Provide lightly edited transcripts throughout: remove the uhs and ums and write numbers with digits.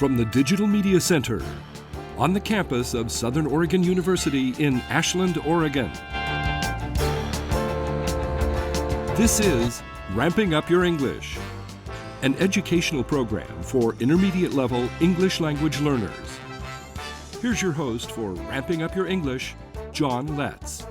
from the Digital Media Center on the campus of Southern Oregon University in Ashland, Oregon. This is Ramping Up Your English, an educational program for intermediate level English language learners. Here's your host for Ramping Up Your English, John Letts.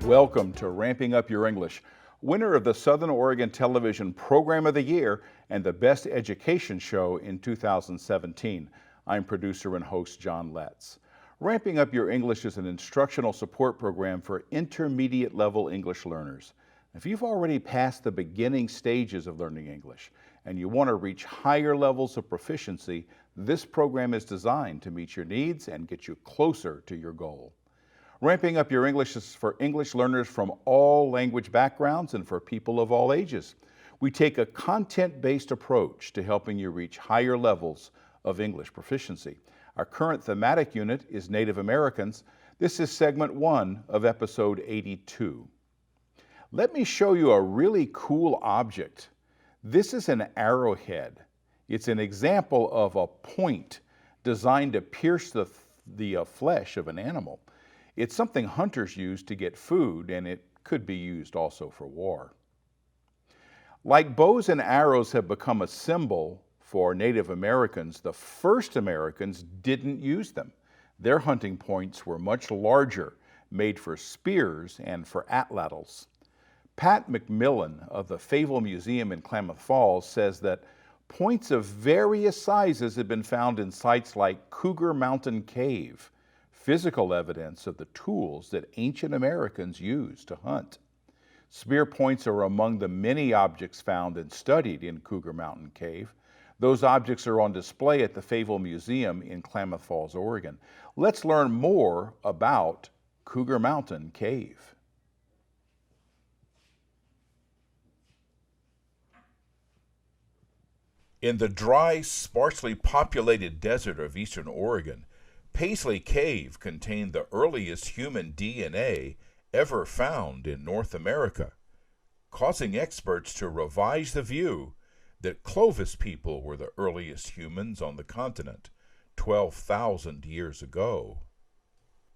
Welcome to Ramping Up Your English, winner of the Southern Oregon Television Program of the Year and the Best Education Show in 2017. I'm producer and host John Letts. Ramping Up Your English is an instructional support program for intermediate level English learners. If you've already passed the beginning stages of learning English and you want to reach higher levels of proficiency, this program is designed to meet your needs and get you closer to your goal. Ramping Up Your English is for English learners from all language backgrounds and for people of all ages. We take a content-based approach to helping you reach higher levels of English proficiency. Our current thematic unit is Native Americans. This is segment 1 of episode 82. Let me show you a really cool object. This is an arrowhead. It's an example of a point designed to pierce the flesh of an animal. It's something hunters use to get food, and it could be used also for war. Like bows and arrows have become a symbol for Native Americans, the first Americans didn't use them. Their hunting points were much larger, made for spears and for atlatls. Pat McMillan of the Favell Museum in Klamath Falls says that points of various sizes have been found in sites like Cougar Mt Cave, physical evidence of the tools that ancient Americans used to hunt. Spear points are among the many objects found and studied in Cougar Mt Cave. Those objects are on display at the Favell Museum in Klamath Falls, Oregon. Let's learn more about Cougar Mt Cave. In the dry, sparsely populated desert of eastern Oregon, Paisley Cave contained the earliest human DNA ever found in North America, causing experts to revise the view that Clovis people were the earliest humans on the continent 12,000 years ago.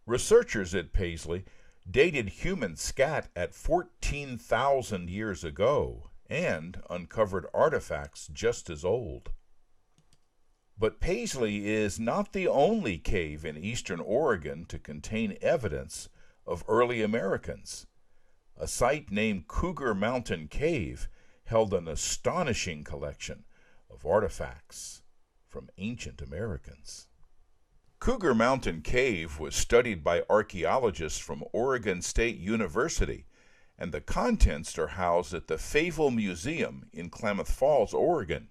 Researchers at Paisley dated human scat at 14,000 years ago and uncovered artifacts just as old. But Paisley is not the only cave in eastern Oregon to contain evidence of early Americans. A site named Cougar Mt Cave held an astonishing collection of artifacts from ancient Americans. Cougar Mt Cave was studied by archaeologists from Oregon State University, and the contents are housed at the Favell Museum in Klamath Falls, Oregon.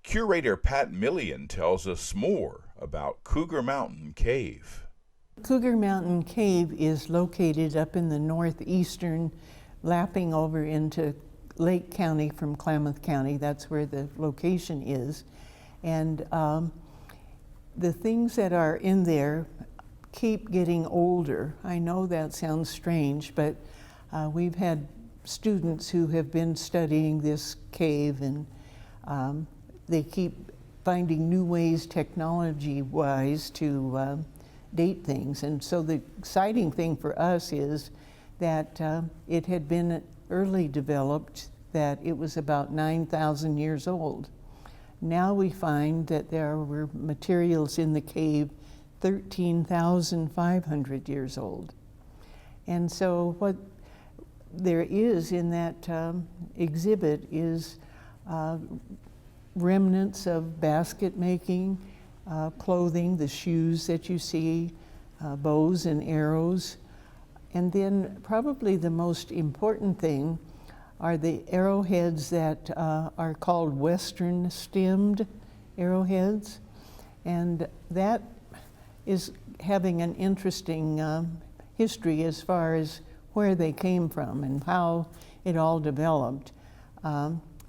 Curator Pat McMillan tells us more about Cougar Mt Cave. Cougar Mt Cave is located up in the northeastern, lapping over into Lake County from Klamath County. That's where the location is. And the things that are in there keep getting older. I know that sounds strange, but we've had students who have been studying this cave, and they keep finding new ways technology-wise to date things. And so the exciting thing for us is that it had been early developed, that it was about 9,000 years old. Now we find that there were materials in the cave 13,500 years old. And so what there is in that exhibit is remnants of basket making, clothing, the shoes that you see, bows and arrows. And then probably the most important thing are the arrowheads that are called Western stemmed arrowheads. And that is having an interesting history as far as where they came from and how it all developed,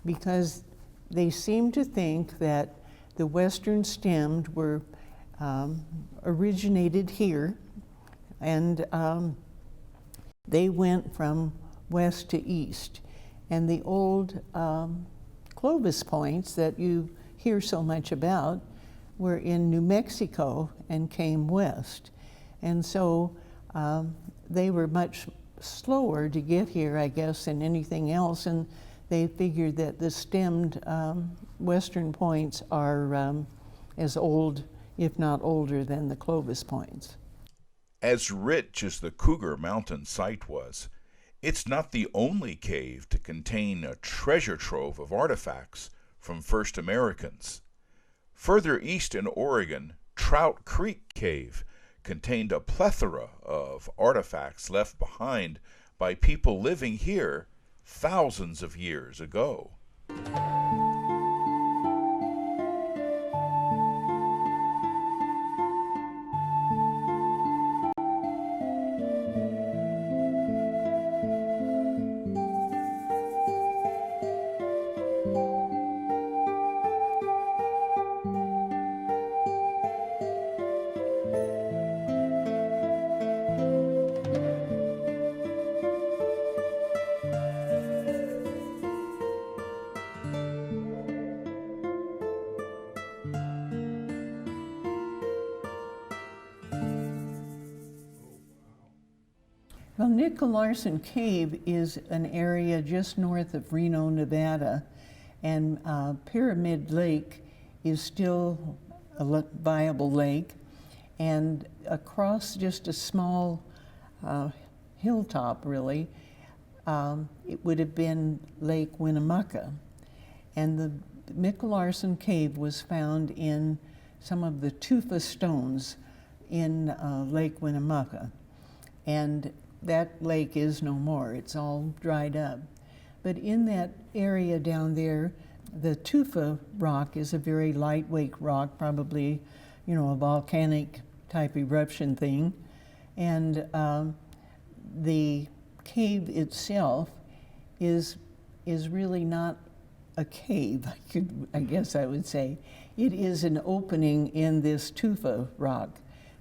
because they seem to think that the Western stemmed were originated here, and they went from west to east. And the old Clovis points that you hear so much about were in New Mexico and came west. And so they were much slower to get here, I guess, than anything else, and they figured that the stemmed western points are as old, if not older, than the Clovis points. As rich as the Cougar Mountain site was, it's not the only cave to contain a treasure trove of artifacts from first Americans. Further east in Oregon, Trout Creek Cave contained a plethora of artifacts left behind by people living here thousands of years ago. Well, Nicolarson Cave is an area just north of Reno, Nevada, and Pyramid Lake is still a viable lake, and across just a small hilltop, really, it would have been Lake Winnemucca. And the Nicolarson Cave was found in some of the tufa stones in Lake Winnemucca. And that lake is no more, it's all dried up. But in that area down there, the tufa rock is a very lightweight rock, probably, you know, a volcanic type eruption thing. And the cave itself is really not a cave, I guess I would say. It is an opening in this tufa rock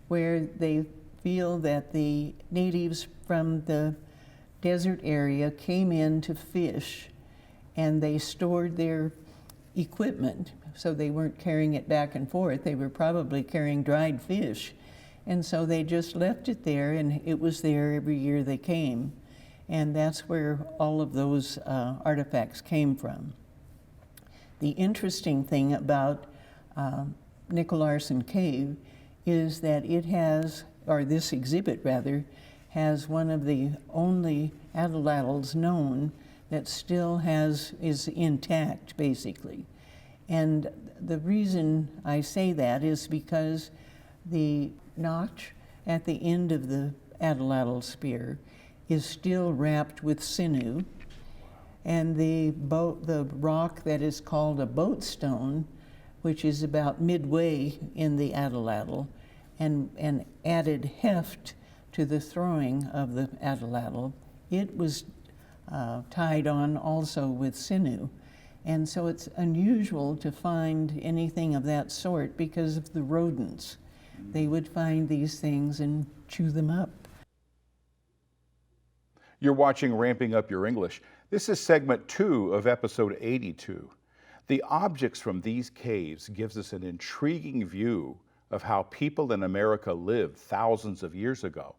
where they feel that the natives from the desert area came in to fish, and they stored their equipment, so they weren't carrying it back and forth. They were probably carrying dried fish, and so they just left it there, and it was there every year they came. And that's where all of those artifacts came from. The interesting thing about Nicolarson Cave is that it has, or this exhibit rather, has one of the only atlatls known that still is intact, basically. And the reason I say that is because the notch at the end of the atlatl spear is still wrapped with sinew, and the rock that is called a boat stone, which is about midway in the atlatl, and added heft to the throwing of the atlatl, it was tied on also with sinew. And so it's unusual to find anything of that sort because of the rodents. They would find these things and chew them up. You're watching Ramping Up Your English. This is segment 2 of episode 82. The objects from these caves gives us an intriguing view of how people in America lived thousands of years ago.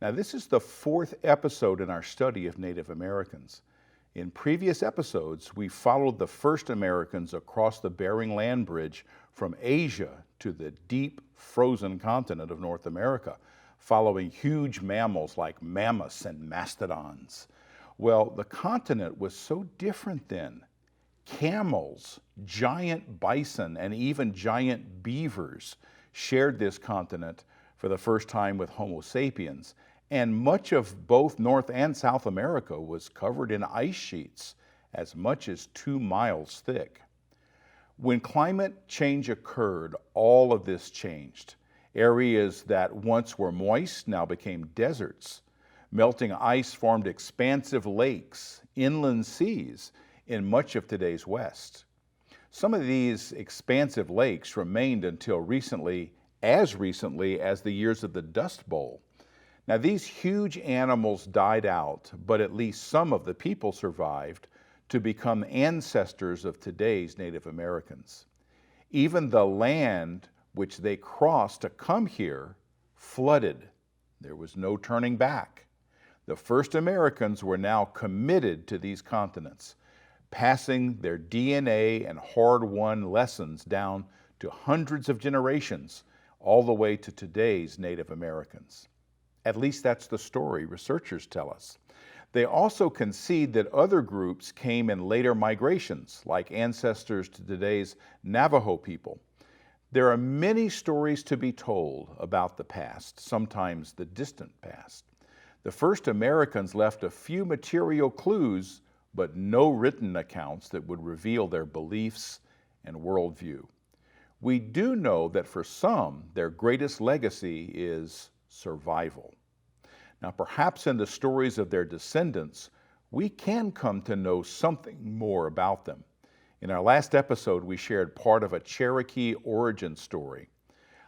Now, this is the 4th episode in our study of Native Americans. In previous episodes, we followed the first Americans across the Bering Land Bridge from Asia to the deep frozen continent of North America, following huge mammals like mammoths and mastodons. Well, the continent was so different then. Camels, giant bison, and even giant beavers shared this continent for the first time with Homo sapiens, and much of both North and South America was covered in ice sheets as much as 2 miles thick. When climate change occurred, all of this changed. Areas that once were moist now became deserts. Melting ice formed expansive lakes, inland seas in much of today's West. Some of these expansive lakes remained until recently as the years of the Dust Bowl. Now, these huge animals died out, but at least some of the people survived to become ancestors of today's Native Americans. Even the land which they crossed to come here flooded. There was no turning back. The first Americans were now committed to these continents, passing their DNA and hard-won lessons down to hundreds of generations, all the way to today's Native Americans. At least that's the story researchers tell us. They also concede that other groups came in later migrations, like ancestors to today's Navajo people. There are many stories to be told about the past, sometimes the distant past. The first Americans left a few material clues, but no written accounts that would reveal their beliefs and worldview. We do know that for some, their greatest legacy is survival. Now, perhaps in the stories of their descendants, we can come to know something more about them. In our last episode, we shared part of a Cherokee origin story.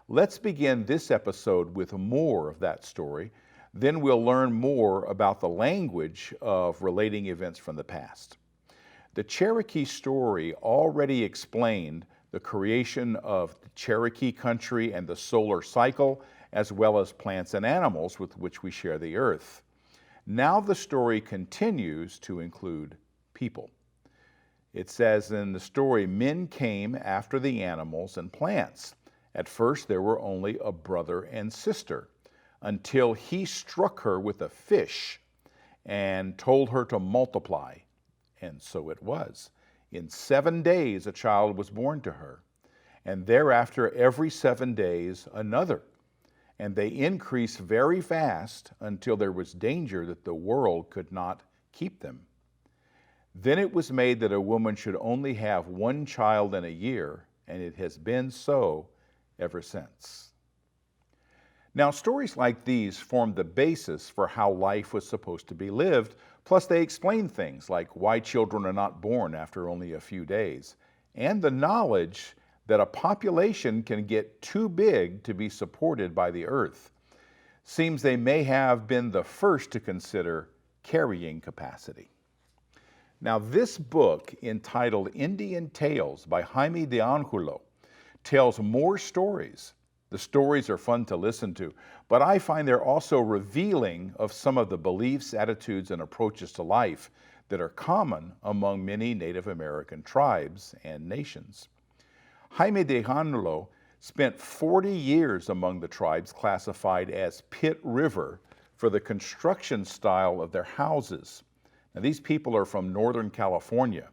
Let's begin this episode with more of that story. Then we'll learn more about the language of relating events from the past. The Cherokee story already explained the creation of the Cherokee country and the solar cycle, as well as plants and animals with which we share the earth. Now the story continues to include people. It says in the story, men came after the animals and plants. At first there were only a brother and sister, until he struck her with a fish and told her to multiply. And so it was. In 7 days a child was born to her, and thereafter every 7 days another. And they increased very fast until there was danger that the world could not keep them. Then it was made that a woman should only have one child in a year, and it has been so ever since. Now, stories like these form the basis for how life was supposed to be lived, plus they explain things like why children are not born after only a few days, and the knowledge that a population can get too big to be supported by the earth. Seems they may have been the first to consider carrying capacity. Now, this book, entitled Indian Tales by Jaime de Angulo, tells more stories. The stories are fun to listen to, but I find they're also revealing of some of the beliefs, attitudes, and approaches to life that are common among many Native American tribes and nations. Jaime de Angulo spent 40 years among the tribes classified as Pit River for the construction style of their houses. Now, these people are from Northern California.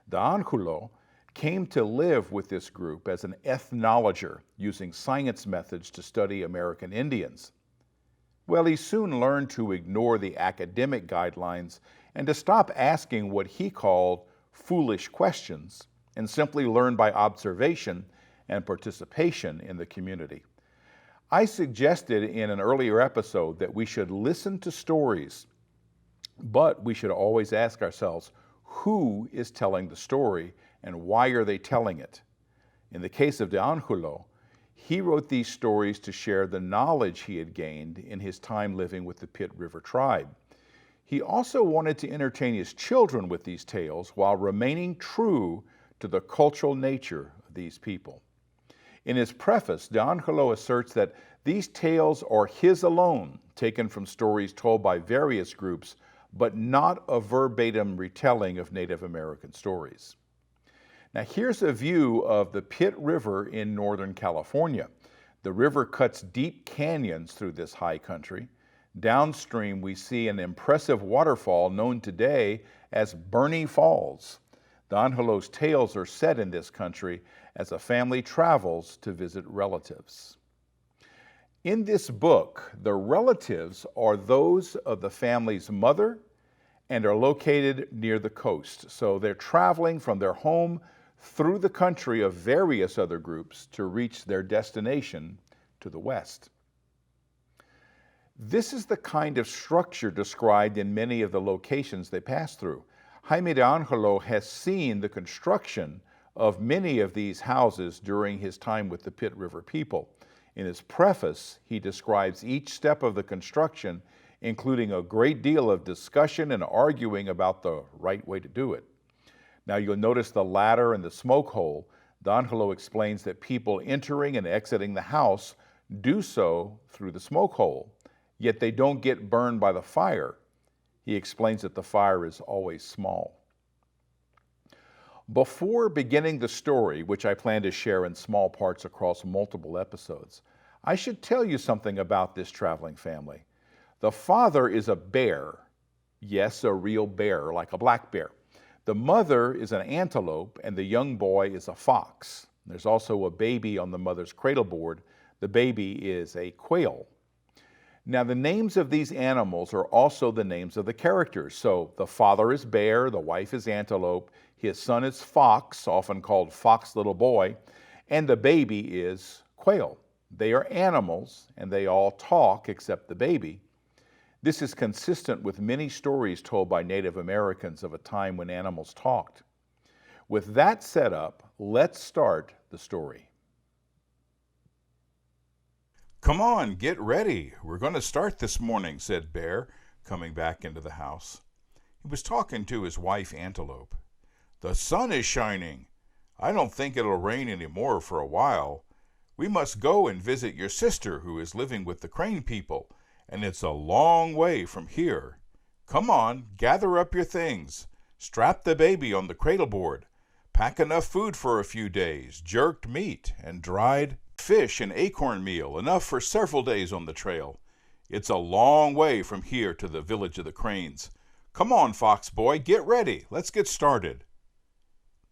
De Angulo came to live with this group as an ethnologer, using science methods to study American Indians. Well, he soon learned to ignore the academic guidelines and to stop asking what he called foolish questions, and simply learn by observation and participation in the community. I suggested in an earlier episode that we should listen to stories, but we should always ask ourselves, who is telling the story and why are they telling it? In the case of de Angulo, he wrote these stories to share the knowledge he had gained in his time living with the Pit River tribe. He also wanted to entertain his children with these tales while remaining true to the cultural nature of these people. In his preface, de Angulo asserts that these tales are his alone, taken from stories told by various groups, but not a verbatim retelling of Native American stories. Now, here's a view of the Pit River in Northern California. The river cuts deep canyons through this high country. Downstream, we see an impressive waterfall known today as Bernie Falls. De Angulo's tales are set in this country as a family travels to visit relatives. In this book, the relatives are those of the family's mother and are located near the coast. So they're traveling from their home through the country of various other groups to reach their destination to the west. This is the kind of structure described in many of the locations they pass through. Jaime de Angulo has seen the construction of many of these houses during his time with the Pit River people. In his preface, he describes each step of the construction, including a great deal of discussion and arguing about the right way to do it. Now you'll notice the ladder and the smoke hole. D'Angelo explains that people entering and exiting the house do so through the smoke hole, yet they don't get burned by the fire. He explains that the fire is always small. Before beginning the story, which I plan to share in small parts across multiple episodes, I should tell you something about this traveling family. The father is a bear. Yes, a real bear, like a black bear. The mother is an antelope, and the young boy is a fox. There's also a baby on the mother's cradle board. The baby is a quail. Now, the names of these animals are also the names of the characters. So the father is bear, the wife is antelope, his son is fox, often called Fox Little Boy, and the baby is quail. They are animals, and they all talk except the baby. This is consistent with many stories told by Native Americans of a time when animals talked. With that set up, let's start the story. "Come on, get ready. We're going to start this morning," said Bear, coming back into the house. He was talking to his wife, Antelope. "The sun is shining. I don't think it'll rain any more for a while. We must go and visit your sister who is living with the Crane people, and it's a long way from here. Come on, gather up your things. Strap the baby on the cradle board. Pack enough food for a few days, jerked meat and dried fish and acorn meal, enough for several days on the trail. It's a long way from here to the village of the Cranes. Come on, Fox Boy, get ready. Let's get started."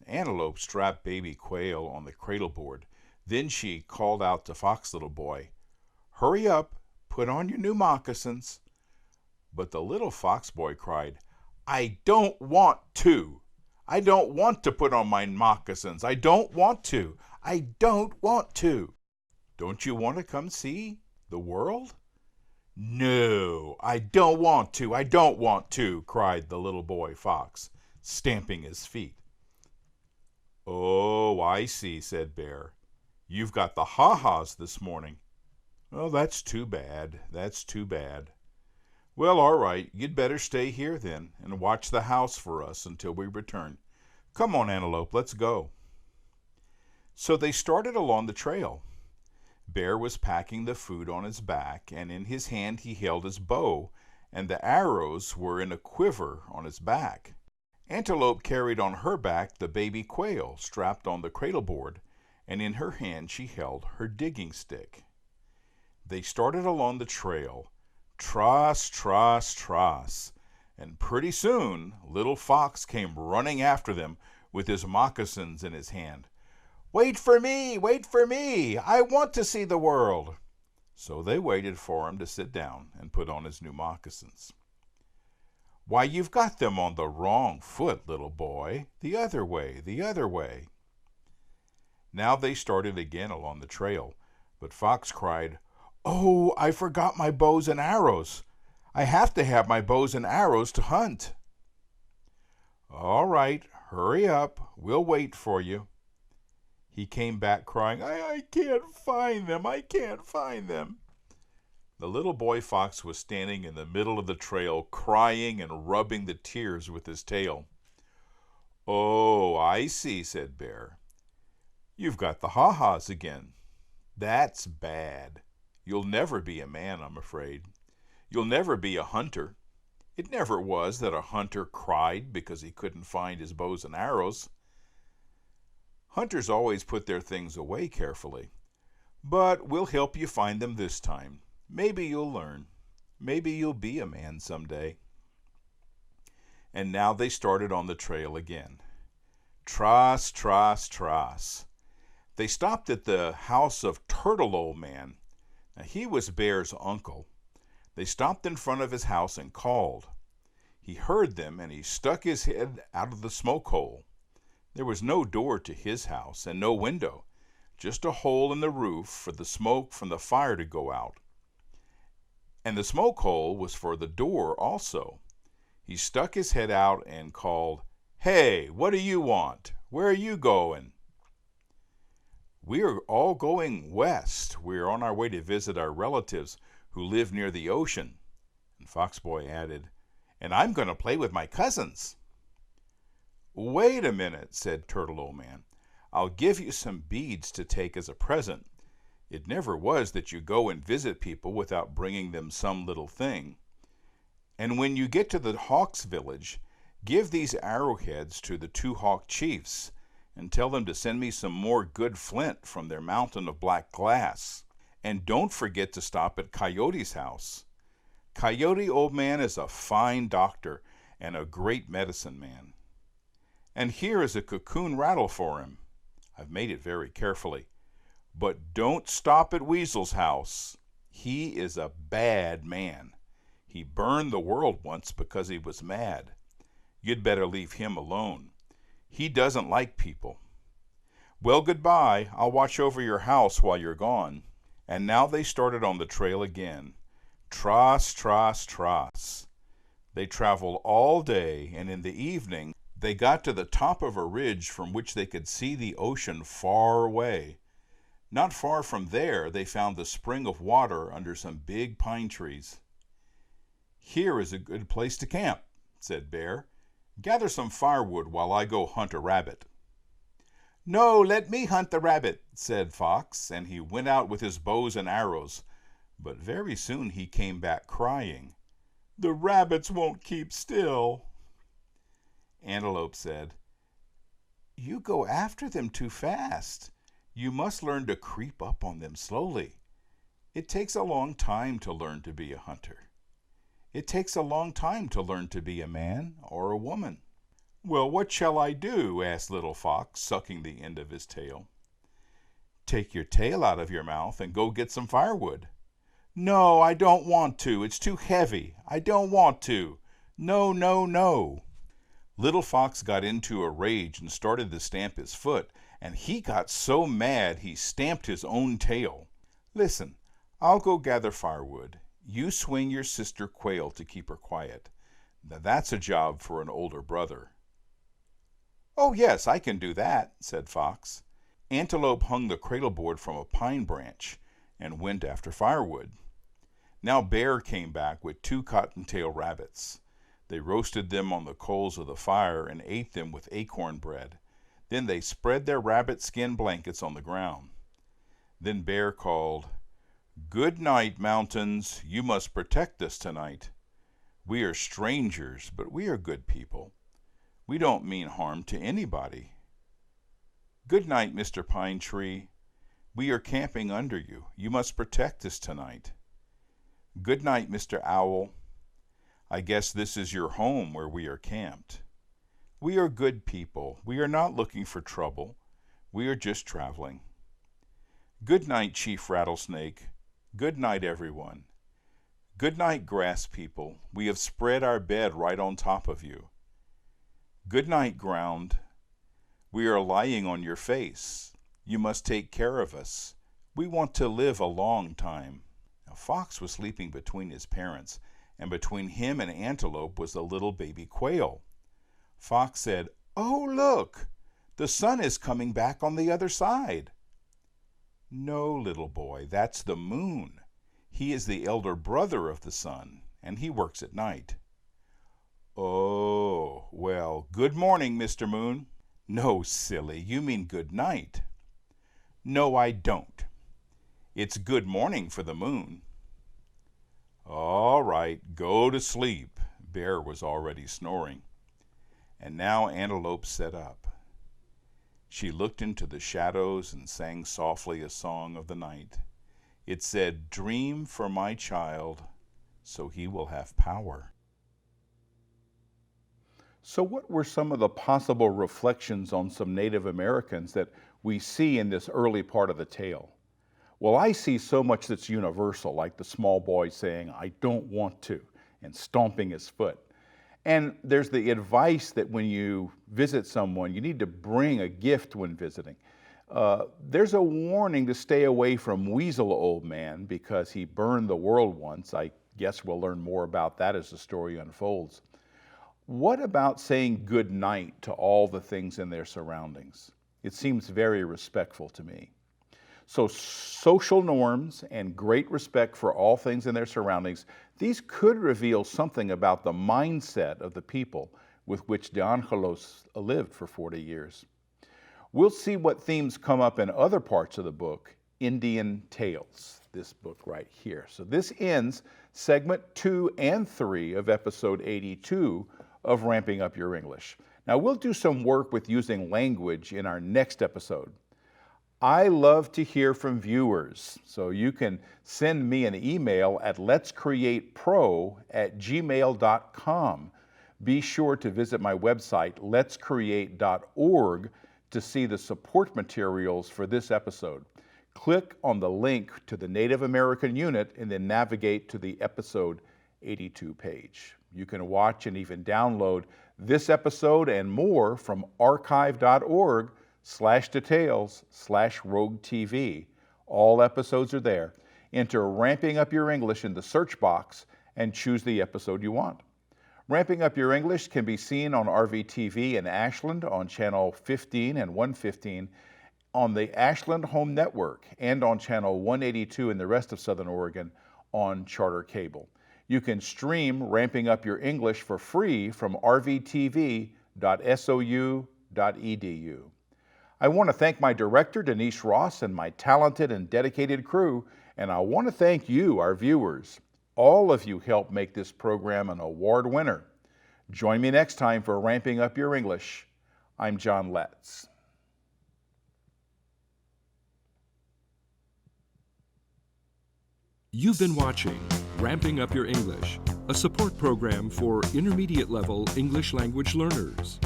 Antelope strapped baby quail on the cradle board. Then she called out to Fox Little Boy, "Hurry up, put on your new moccasins." But the little fox boy cried, "I don't want to. I don't want to put on my moccasins. I don't want to. I don't want to." "Don't you want to come see the world?" "No, I don't want to. I don't want to," cried the little boy fox, stamping his feet. "Oh, I see," said Bear. "You've got the ha-has this morning." "Oh, that's too bad. That's too bad." "Well, all right. You'd better stay here then and watch the house for us until we return. Come on, Antelope, let's go." So they started along the trail. Bear was packing the food on his back, and in his hand he held his bow, and the arrows were in a quiver on his back. Antelope carried on her back the baby quail strapped on the cradle board, and in her hand she held her digging stick. They started along the trail, tross, tross, tross, and pretty soon Little Fox came running after them with his moccasins in his hand. "Wait for me! Wait for me! I want to see the world!" So they waited for him to sit down and put on his new moccasins. "Why, you've got them on the wrong foot, little boy. The other way, the other way." Now they started again along the trail, but Fox cried, "Oh, I forgot my bows and arrows. I have to have my bows and arrows to hunt." "All right, hurry up. We'll wait for you." He came back crying, I can't find them. I can't find them." The little boy fox was standing in the middle of the trail, crying and rubbing the tears with his tail. "Oh, I see," said Bear. "You've got the ha-has again. That's bad. You'll never be a man, I'm afraid. You'll never be a hunter. It never was that a hunter cried because he couldn't find his bows and arrows. Hunters always put their things away carefully. But we'll help you find them this time. Maybe you'll learn. Maybe you'll be a man someday." And now they started on the trail again. Tross, tross, tross. They stopped at the house of Turtle Old Man. Now, he was Bear's uncle. They stopped in front of his house and called. He heard them, and he stuck his head out of the smoke hole. There was no door to his house and no window, just a hole in the roof for the smoke from the fire to go out. And the smoke hole was for the door also. He stuck his head out and called, "Hey, what do you want? Where are you going?" We are all going west. We are on our way to visit our relatives who live near the ocean. And Fox Boy added, and I'm going to play with my cousins. Wait a minute, said Turtle Old Man. I'll give you some beads to take as a present. It never was that you go and visit people without bringing them some little thing. And when you get to the Hawks village, give these arrowheads to the 2 Hawk chiefs and tell them to send me some more good flint from their mountain of black glass. And don't forget to stop at Coyote's house. Coyote, old man, is a fine doctor and a great medicine man. And here is a cocoon rattle for him. I've made it very carefully. But don't stop at Weasel's house. He is a bad man. He burned the world once because he was mad. You'd better leave him alone. He doesn't like people. Well, goodbye. I'll watch over your house while you're gone. And now they started on the trail again. Tras, tras, tras. They traveled all day, and in the evening they got to the top of a ridge from which they could see the ocean far away. Not far from there, they found the spring of water under some big pine trees. Here is a good place to camp, said Bear. Gather some firewood while I go hunt a rabbit. No, let me hunt the rabbit, said Fox, and he went out with his bows and arrows. But very soon he came back crying, The rabbits won't keep still. Antelope said, You go after them too fast. You must learn to creep up on them slowly. It takes a long time to learn to be a hunter. It takes a long time to learn to be a man or a woman. Well, what shall I do? Asked Little Fox, sucking the end of his tail. Take your tail out of your mouth and go get some firewood. No, I don't want to. It's too heavy. I don't want to. No, no, no. Little Fox got into a rage and started to stamp his foot, and he got so mad he stamped his own tail. Listen, I'll go gather firewood. You swing your sister Quail to keep her quiet. Now that's a job for an older brother. Oh, yes, I can do that, said Fox. Antelope hung the cradle board from a pine branch and went after firewood. Now Bear came back with 2 cottontail rabbits. They roasted them on the coals of the fire and ate them with acorn bread. Then they spread their rabbit skin blankets on the ground. Then Bear called, Good night, mountains. You must protect us tonight. We are strangers, but we are good people. We don't mean harm to anybody. Good night, Mr. Pine Tree. We are camping under you. You must protect us tonight. Good night, Mr. Owl. I guess this is your home where we are camped. We are good people. We are not looking for trouble. We are just traveling. Good night, Chief Rattlesnake. Good night, everyone. Good night, grass people. We have spread our bed right on top of you. Good night, ground. We are lying on your face. You must take care of us. We want to live a long time. Now, Fox was sleeping between his parents, and between him and Antelope was the little baby quail. Fox said, Oh, look! The sun is coming back on the other side. No, little boy, that's the moon. He is the elder brother of the sun, and he works at night. Oh, well, good morning, Mr. Moon. No, silly, you mean good night. No, I don't. It's good morning for the moon. All right, go to sleep. Bear was already snoring. And now Antelope sat up. She looked into the shadows and sang softly a song of the night. It said, Dream for my child, so he will have power. So what were some of the possible reflections on some Native Americans that we see in this early part of the tale? Well, I see so much that's universal, like the small boy saying, I don't want to, and stomping his foot. And there's the advice that when you visit someone, you need to bring a gift when visiting. There's a warning to stay away from Weasel Old Man because he burned the world once. I guess we'll learn more about that as the story unfolds. What about saying good night to all the things in their surroundings? It seems very respectful to me. So social norms and great respect for all things in their surroundings, these could reveal something about the mindset of the people with which De Angelos lived for 40 years. We'll see what themes come up in other parts of the book, Indian Tales, this book right here. So this ends segment 2 and 3 of episode 82 of Ramping Up Your English. Now we'll do some work with using language in our next episode. I love to hear from viewers, so you can send me an email at letscreatepro@gmail.com. Be sure to visit my website, letscreate.org, to see the support materials for this episode. Click on the link to the Native American unit and then navigate to the episode 82 page. You can watch and even download this episode and more from archive.org/details/rogue-tv. All episodes are there. Enter Ramping Up Your English in the search box and choose the episode you want. Ramping Up Your English can be seen on RVTV in Ashland on channel 15 and 115, on the Ashland Home Network, and on channel 182 in the rest of Southern Oregon on Charter Cable. You can stream Ramping Up Your English for free from rvtv.sou.edu. I want to thank my director, Denise Ross, and my talented and dedicated crew, and I want to thank you, our viewers. All of you help make this program an award winner. Join me next time for Ramping Up Your English. I'm John Letts. You've been watching Ramping Up Your English, a support program for intermediate level English language learners.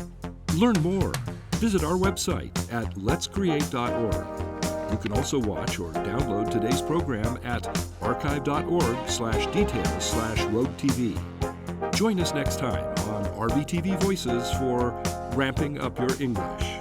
Learn more. Visit our website at letscreate.org. You can also watch or download today's program at archive.org/details/rogue-tv. Join us next time on RVTV Voices for Ramping Up Your English.